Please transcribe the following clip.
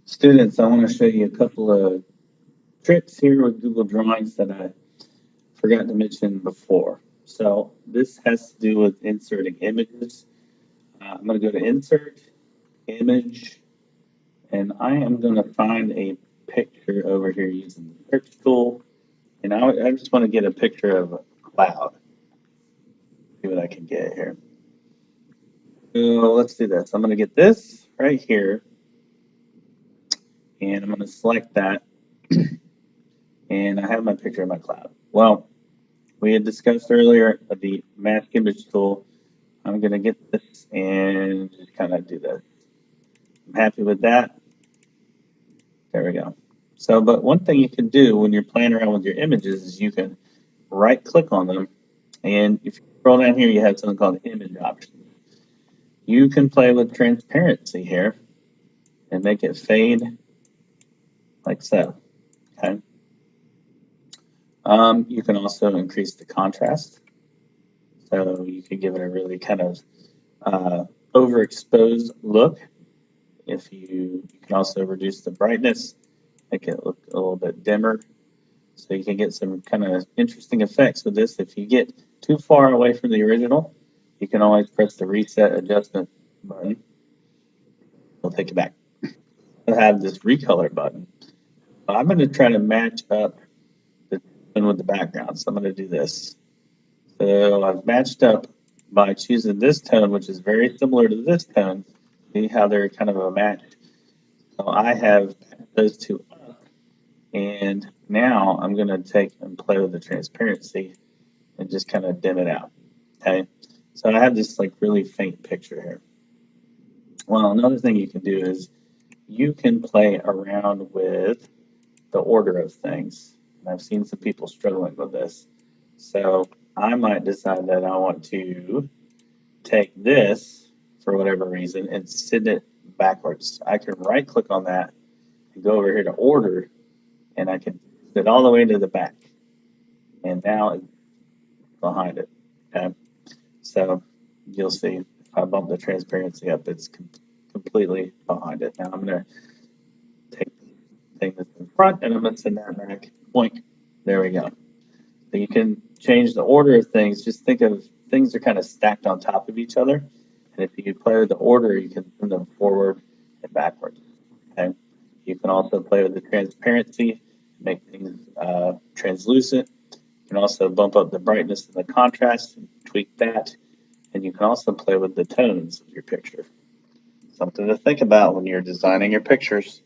Students, I want to show you a couple of tricks here with Google Drawings that I forgot to mention before. So this has to do with inserting images. I'm going to go to Insert, Image, and I am going to find a picture over here using the search tool. And I just want to get a picture of a cloud. See what I can get here. So let's do this. I'm going to get this right here, and I'm going to select that, and I have my picture of my cloud. Well, we had discussed earlier the mask image tool. I'm going to get this and just kind of do this. I'm happy with that. There we go. So, but one thing you can do when you're playing around with your images is you can right click on them, and if you scroll down here, you have something called image options. You can play with transparency here and make it fade like so. Okay. You can also increase the contrast. So you can give it a really kind of overexposed look. If you can also reduce the brightness, make it look a little bit dimmer. So you can get some kind of interesting effects with this. If you get too far away from the original, you can always press the reset adjustment button. It'll take it back. I have this recolor button. I'm going to try to match up the tone with the background. So I'm going to do this. So I've matched up by choosing this tone, which is very similar to this tone. See how they're kind of a match. So I have those two up, and now I'm going to take and play with the transparency and just kind of dim it out. Okay, so I have this like really faint picture here. Well, another thing you can do is you can play around with the order of things. And I've seen some people struggling with this. So I might decide that I want to take this for whatever reason and send it backwards. I can right click on that and go over here to order, and I can send it all the way to the back. And now it's behind it. Okay. So you'll see if I bump the transparency up, it's completely behind it. Now I'm going to take the thing that's in front and I'm going to send that back. Point. There we go. So you can change the order of things. Just think of things are kind of stacked on top of each other. And if you play with the order, you can send them forward and backwards. Okay. You can also play with the transparency, make things translucent. You can also bump up the brightness and the contrast and tweak that. And you can also play with the tones of your picture. Something to think about when you're designing your pictures.